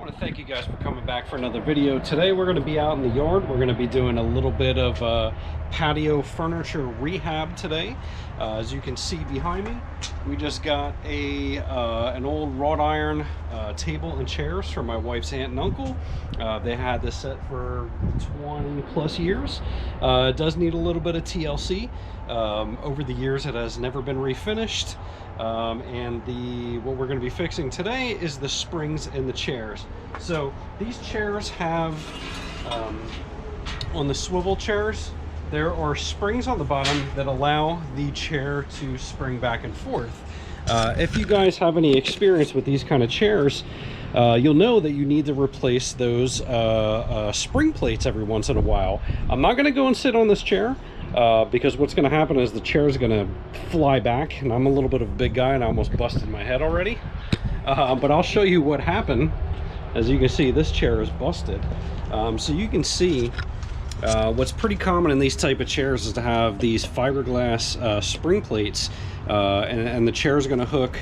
I want to thank you guys for coming back for another video. Today we're going to be out in the yard. We're going to be doing a little bit of patio furniture rehab today. As you can see behind me, we just got an old wrought iron table and chairs from my wife's aunt and uncle. They had this set for 20 plus years. It does need a little bit of TLC. Over the years it has never been refinished. What we're going to be fixing today is the springs in the chairs. So these chairs have on the swivel chairs, there are springs on the bottom that allow the chair to spring back and forth. If you guys have any experience with these kind of chairs, you'll know that you need to replace those spring plates every once in a while. I'm not going to go and sit on this chair because what's going to happen is the chair is going to fly back, and I'm a little bit of a big guy and I almost busted my head already. But I'll show you what happened. As you can see, this chair is busted. So you can see what's pretty common in these type of chairs is to have these fiberglass spring plates, and the chair is going to hook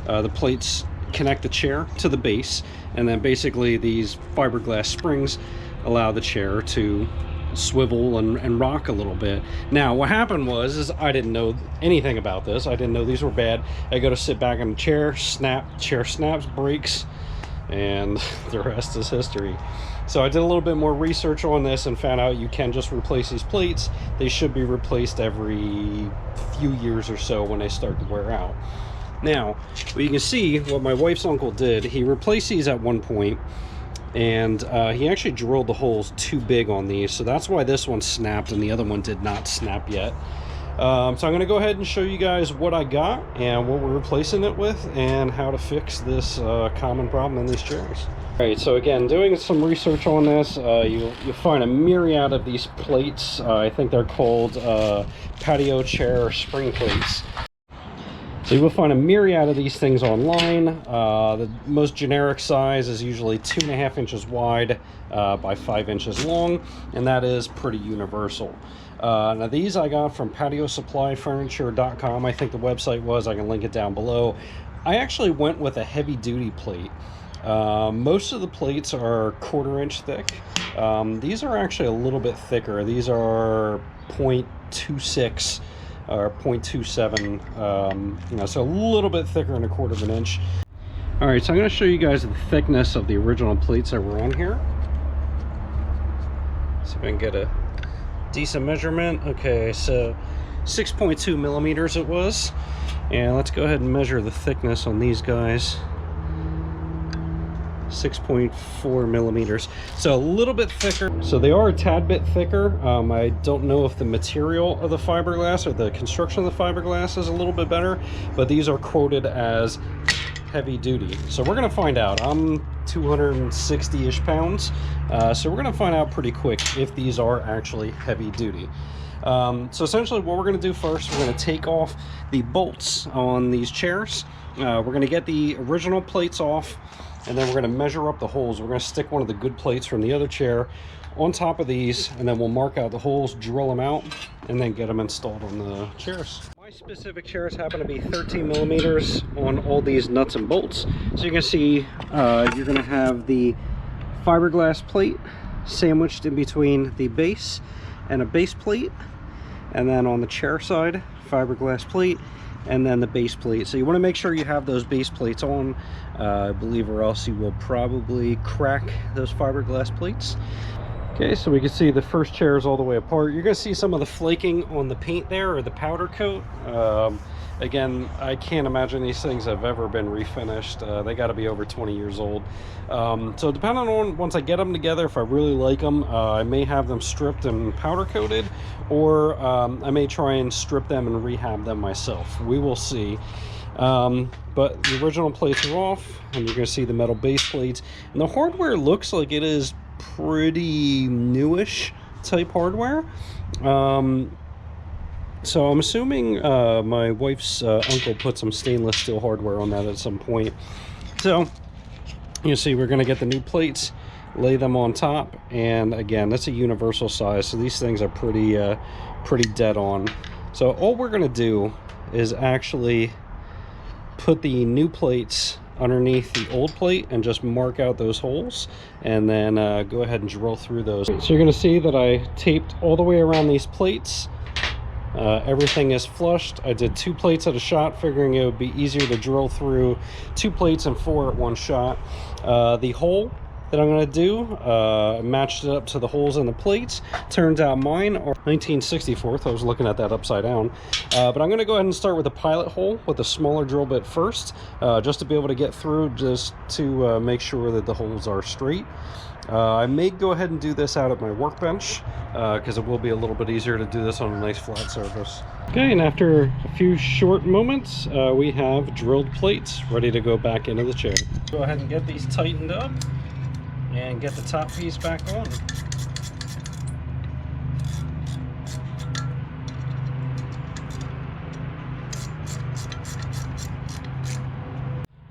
the plates, connect the chair to the base, and then basically these fiberglass springs allow the chair to swivel and rock a little bit. Now what happened was I didn't know anything about this. I didn't know these were bad. I go to sit back in the chair, chair snaps, breaks, and the rest is history. So I did a little bit more research on this and found out you can just replace these plates. They should be replaced every few years or so when they start to wear out. Now you can see what my wife's uncle did. He replaced these at one point, and he actually drilled the holes too big on these, so that's why this one snapped and the other one did not snap yet. So I'm going to go ahead and show you guys what I got and what we're replacing it with and how to fix this common problem in these chairs. Alright, so again, doing some research on this, you'll find a myriad of these plates. I think they're called patio chair spring plates. So you will find a myriad of these things online. The most generic size is usually 2.5 inches wide by 5 inches long, and that is pretty universal. Now these I got from patiosupplyfurniture.com. I think the website was. I can link it down below. I actually went with a heavy duty plate. Most of the plates are 1/4 inch thick. These are actually a little bit thicker. These are 0.26 or 0.27, so a little bit thicker than 1/4 inch. All right, so I'm going to show you guys the thickness of the original plates that were on here. See if I can get a decent measurement. Okay, so 6.2 millimeters it was, and let's go ahead and measure the thickness on these guys. 6.4 millimeters, so a little bit thicker. So they are a tad bit thicker. I don't know if the material of the fiberglass or the construction of the fiberglass is a little bit better, but these are quoted as heavy duty, so we're gonna find out. I'm 260-ish pounds, so we're gonna find out pretty quick if these are actually heavy duty. So essentially what we're gonna do first, we're gonna take off the bolts on these chairs. We're gonna get the original plates off, and then we're going to measure up the holes. We're going to stick one of the good plates from the other chair on top of these, and then we'll mark out the holes, drill them out, and then get them installed on the chairs. My specific chairs happen to be 13 millimeters on all these nuts and bolts. So you can see you're going to have the fiberglass plate sandwiched in between the base and a base plate, and then on the chair side, fiberglass plate, and then the base plate. So you want to make sure you have those base plates on, I believe, or else you will probably crack those fiberglass plates. Okay, so we can see the first chair is all the way apart. You're going to see some of the flaking on the paint there, or the powder coat. Again, I can't imagine these things have ever been refinished. They got to be over 20 years old. So depending on, once I get them together, if I really like them, I may have them stripped and powder coated, or I may try and strip them and rehab them myself. We will see. But the original plates are off, and you're going to see the metal base plates. And the hardware looks like it is pretty newish type hardware. So I'm assuming my wife's uncle put some stainless steel hardware on that at some point. So you see, we're going to get the new plates, lay them on top, and again, that's a universal size, so these things are pretty dead on. So all we're going to do is actually put the new plates underneath the old plate and just mark out those holes, and then go ahead and drill through those. So you're going to see that I taped all the way around these plates. Everything is flushed. I did 2 plates at a shot, figuring it would be easier to drill through 2 plates and 4 at one shot. The hole that I'm going to do, matched it up to the holes in the plates. Turns out mine are 1964. I was looking at that upside down. But I'm going to go ahead and start with a pilot hole with a smaller drill bit first, just to be able to get through, just to make sure that the holes are straight. I may go ahead and do this out at my workbench, because it will be a little bit easier to do this on a nice flat surface. Okay, and after a few short moments, we have drilled plates ready to go back into the chair. Go ahead and get these tightened up and get the top piece back on.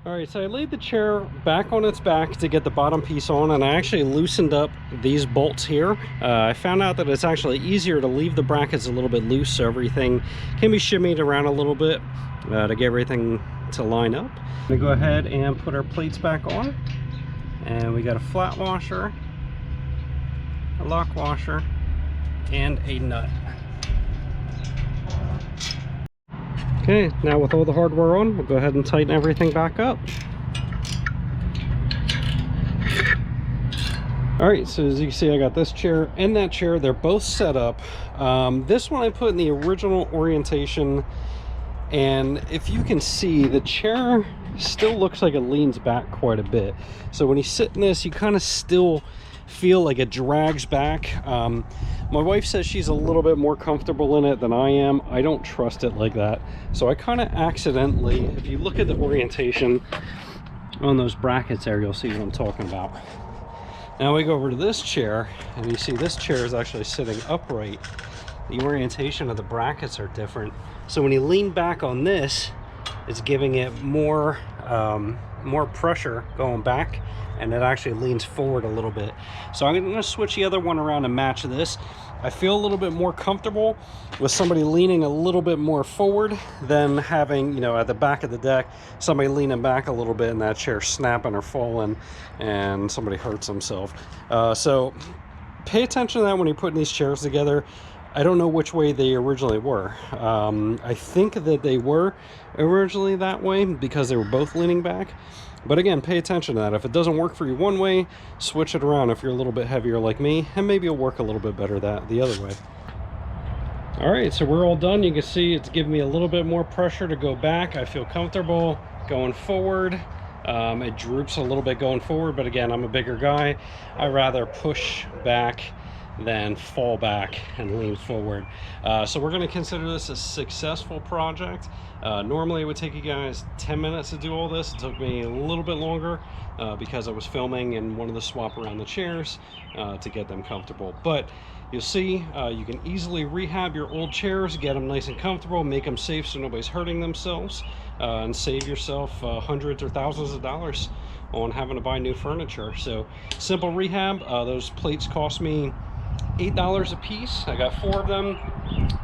Alright, so I laid the chair back on its back to get the bottom piece on, and I actually loosened up these bolts here. I found out that it's actually easier to leave the brackets a little bit loose, so everything can be shimmied around a little bit to get everything to line up. I'm going to go ahead and put our plates back on, and we got a flat washer, a lock washer, and a nut. Okay, now with all the hardware on, we'll go ahead and tighten everything back up. Alright, so as you can see, I got this chair and that chair. They're both set up. This one I put in the original orientation, and if you can see, the chair still looks like it leans back quite a bit. So when you sit in this, you kind of still feel like it drags back. My wife says she's a little bit more comfortable in it than I am. I don't trust it like that. So I kind of accidentally, if you look at the orientation on those brackets there, you'll see what I'm talking about. Now we go over to this chair, and you see this chair is actually sitting upright. The orientation of the brackets are different. So when you lean back on this, it's giving it more pressure going back, and it actually leans forward a little bit. So I'm going to switch the other one around and match this. I feel a little bit more comfortable with somebody leaning a little bit more forward than having, you know, at the back of the deck, somebody leaning back a little bit and that chair snapping or falling and somebody hurts themselves. So pay attention to that when you're putting these chairs together. I don't know which way they originally were. I think that they were originally that way because they were both leaning back. But again, pay attention to that. If it doesn't work for you one way, switch it around if you're a little bit heavier like me, and maybe it'll work a little bit better the other way. All right, so we're all done. You can see it's giving me a little bit more pressure to go back. I feel comfortable going forward. It droops a little bit going forward, but again, I'm a bigger guy. I rather push back than fall back and lean forward. So we're going to consider this a successful project. Normally it would take you guys 10 minutes to do all this. It took me a little bit longer because I was filming and wanted to swap around the chairs to get them comfortable. But you'll see you can easily rehab your old chairs, get them nice and comfortable, make them safe so nobody's hurting themselves, and save yourself hundreds or thousands of dollars on having to buy new furniture. So simple rehab. Those plates cost me $8 a piece. I got 4 of them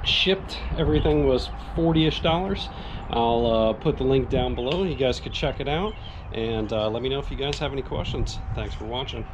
shipped. Everything was $40-ish. I'll put the link down below. You guys could check it out, and let me know if you guys have any questions. Thanks for watching.